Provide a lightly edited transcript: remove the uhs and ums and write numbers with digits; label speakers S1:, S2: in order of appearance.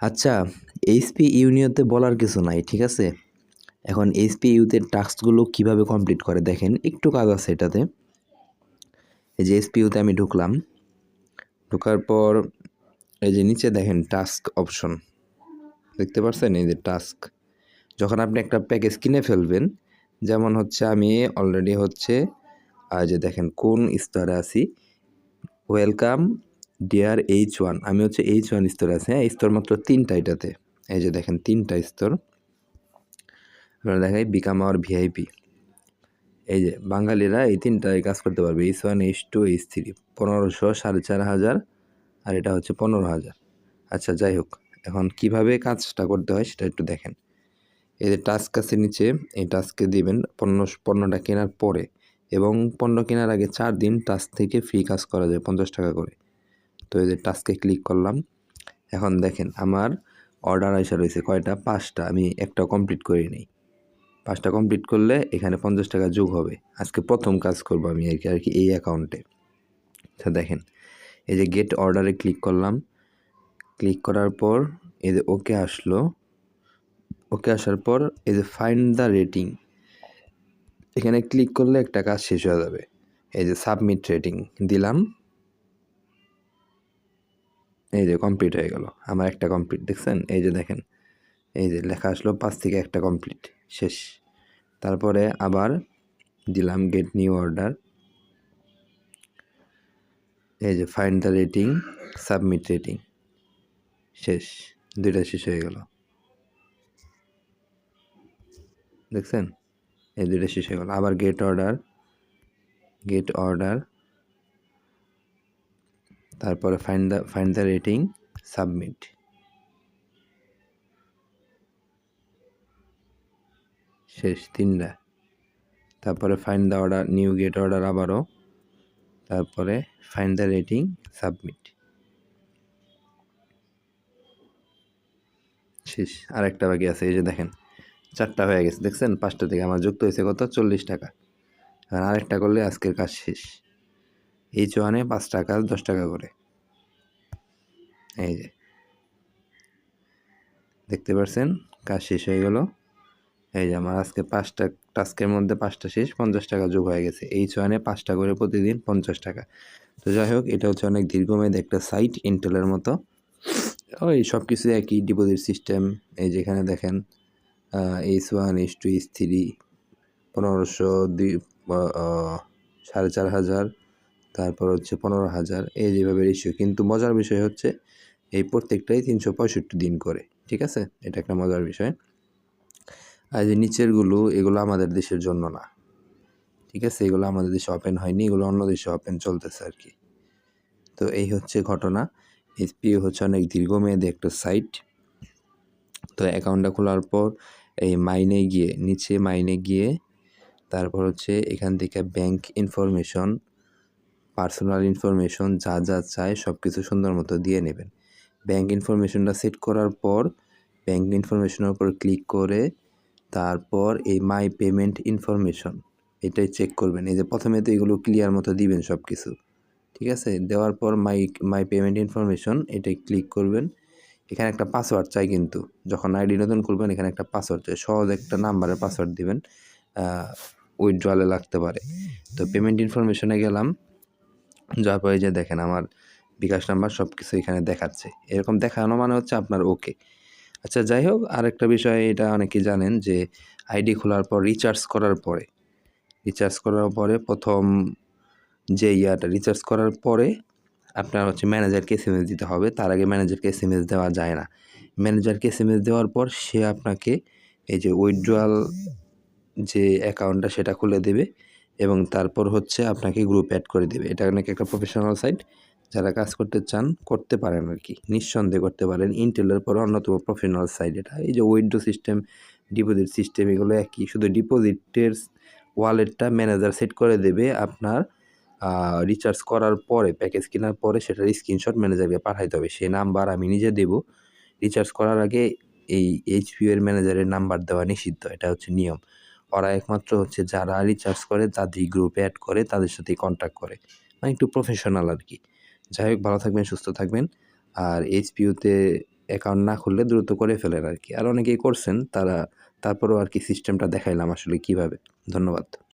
S1: আচ্ছা, এইচপি ইউনিয়তে বলার কিছু নাই, ঠিক আছে? এখন এইচপি ইউতে টাস্কগুলো কিভাবে কমপ্লিট করে দেখেন, একটু কাজ আছে এটাতে। এই যে এইচপি ইউতে আমি ঢুকলাম, ঢোকার পর এই যে নিচে দেখেন টাস্ক অপশন, দেখতে পাচ্ছেন? এই যে টাস্ক, যখন আপনি একটা প্যাকেজ কিনে ফেলবেন, যেমন হচ্ছে আমি অলরেডি হচ্ছে যে দেখেন কোন স্তরে আছি, ওয়েলকাম ডিয়ার H1, আমি হচ্ছে H1 স্তরে আছি। হ্যাঁ, স্তর মাত্র 3টা এটাতে। এই যে দেখেন 3টা স্তর। আপনারা দেখাই বিকাম আওয়ার ভিআইপি। এই যে বাঙালিরা এই 3টায় কাজ করতে পারবে, H1 H2 H3, 1500, 4500 আর এটা হচ্ছে 15000। আচ্ছা, যাই হোক, এখন কিভাবে কাজটা করতে হয় সেটা একটু দেখেন। এই যে টাস্ক আছে নিচে, এই টাস্কে দিবেন পণ্যটা কেনার পরে, এবং পণ্য কেনার আগে 4 দিন টাস্ক থেকে ফ্রি কাজ করা যায় 50 টাকা করে। তো এই যে টাস্কে ক্লিক করলাম। এখন দেখেন আমার অর্ডার আইসা রয়েছে কয়টা, 5টা। আমি একটা কমপ্লিট করি নাই। 5টা কমপ্লিট করলে এখানে 50 টাকা যোগ হবে। আজকে প্রথম কাজ করবো আমি আর কি এই অ্যাকাউন্টে। আচ্ছা দেখেন, এই যে গেট অর্ডারে ক্লিক করলাম। ক্লিক করার পর এই যে ওকে আসলো। ওকে আসার পর এই যে ফাইন্ড দ্য রেটিং, এখানে ক্লিক করলে একটা কাজ শেষ হয়ে যাবে। এই যে সাবমিট রেটিং দিলাম। এই যে কমপ্লিট হয়ে গেল, আমার একটা কমপ্লিট, দেখছেন? এই যে দেখেন, এই যে লেখা আসলো 5 থেকে একটা কমপ্লিট, শেষ। তারপরে আবার দিলাম গেট নিউ অর্ডার। এই যে find the rating, submit rating, শেষ। 2টা শেষ হয়ে গেল, দেখছেন? এই 2টা শেষ হয়ে গেল। আবার গেট অর্ডার, তারপরে ফাইন্ড দ্য রেটিং, সাবমিট, শেষ। 3টা। তারপরে find the order, new get order আবারও, তারপরে ফাইন্ড দ্য রেটিং, সাবমিট, শেষ। আরেকটা বাকি আছে, এই যে দেখেন 4টা হয়ে গেছে, দেখছেন? 5টা থেকে আমার যুক্ত হয়েছে কত, 40 টাকা। আর আরেকটা করলে আজকের কাজ শেষ। H1-এ 5 টাকা 10 টাকা করে। এই যে দেখতে পাচ্ছেন, কাজ শেষ হয়ে গেল। এই যে আমার আজকে 5টা টাস্কের মধ্যে 5টা শেষ, 50 টাকা যোগ হয়ে গেছে। H1-এ 5টা করে প্রতিদিন 50 টাকা। তো যাই হোক, এটা হচ্ছে অনেক দীর্ঘমেয়াদী একটা সাইট, ইন্টেলের মতো। ওই সব কিছু একই, ডিপোজিট সিস্টেম। এই যেখানে দেখেন H1 H2 H3, 1500, 4500, তারপর হচ্ছে 15000, এই যেভাবে রেশিও। কিন্তু মজার বিষয় হচ্ছে এই প্রত্যেকটাই 365 দিন করে, ঠিক আছে? এটা একটা মজার বিষয়। আর যে নিচেরগুলো, এগুলো আমাদের দেশের জন্য না, ঠিক আছে? এগুলো আমাদের দেশে ওপেন হয়নি, এগুলো অন্য দেশে ওপেন চলতেছে আর কি। তো এই হচ্ছে ঘটনা। এইচপিইউ হচ্ছে অনেক দীর্ঘমেয়াদী একটা সাইট। তো অ্যাকাউন্টটা খোলার পর এই মাইনে গিয়ে, নিচে মাইনে গিয়ে, তারপর হচ্ছে এখান থেকে ব্যাংক ইনফরমেশন, পার্সোনাল ইনফরমেশন, যা যা চায় সব কিছু সুন্দর মতো দিয়ে নেবেন। ব্যাংক ইনফরমেশনটা সেট করার পর ব্যাংক ইনফরমেশনের উপর ক্লিক করে তারপর এই মাই পেমেন্ট ইনফরমেশন, এটাই চেক করবেন। এই যে প্রথমে তো এগুলো ক্লিয়ার মতো দিবেন সব কিছু, ঠিক আছে? দেওয়ার পর মাই পেমেন্ট ইনফরমেশন, এটাই ক্লিক করবেন। এখানে একটা পাসওয়ার্ড চাই, কিন্তু যখন আইডি নতুন খুলবেন এখানে একটা পাসওয়ার্ড চাই, সহজ একটা নাম্বারের পাসওয়ার্ড দিবেন, উইথড্রলে লাগতে পারে। তো পেমেন্ট ইনফরমেশনে গেলাম, যাওয়ার পরে যে দেখেন আমার বিকাশ নাম্বার সব কিছু এখানে দেখাচ্ছে। এরকম দেখানো মানে হচ্ছে আপনার ওকে। আচ্ছা, যাই হোক, আরেকটা বিষয়, এটা অনেকেই জানেন যে আইডি খোলার পর রিচার্জ করার পরে প্রথম যে রিচার্জ করার পরে আপনার হচ্ছে ম্যানেজারকে এসএমএস দিতে হবে। তার আগে ম্যানেজারকে এসএমএস দেওয়া যায় না। ম্যানেজারকে এসএমএস দেওয়ার পর সে আপনাকে এই যে উইথড্রয়াল যে অ্যাকাউন্টটা সেটা খুলে দেবে, এবং তারপর হচ্ছে আপনাকে গ্রুপ অ্যাড করে দেবে। এটা নাকি একটা প্রফেশনাল সাইট, যারা কাজ করতে চান করতে পারেন আর কি, নিঃসন্দেহে করতে পারেন। ইন্টেলের পরে অন্যতম প্রফেশনাল সাইট এটা। এই যে উইথড্র সিস্টেম, ডিপোজিট সিস্টেম, এগুলো একই, শুধু ডিপোজিটের ওয়ালেটটা ম্যানেজার সেট করে দেবে আপনার রিচার্জ করার পরে, প্যাকেজ কেনার পরে সেটার স্ক্রিনশট ম্যানেজারকে পাঠাইতে হবে। সেই নাম্বার আমি নিজে দেব। রিচার্জ করার আগে এই এইচপিইউ এর ম্যানেজারের নাম্বার দেওয়া নিষিদ্ধ, এটা হচ্ছে নিয়ম। ওরা একমাত্র হচ্ছে যারা রিচার্জ করে তাদেরই গ্রুপে অ্যাড করে, তাদের সাথেই কন্ট্যাক্ট করে, মানে একটু প্রফেশনাল আর কি। যাই হোক, ভালো থাকবেন, সুস্থ থাকবেন। আর এইচপিইউতে অ্যাকাউন্ট না খুললে দ্রুত করে ফেলেন আর কি। আর অনেকেই করছেন, তারপরেও আর কি সিস্টেমটা দেখাইলাম আসলে কীভাবে। ধন্যবাদ।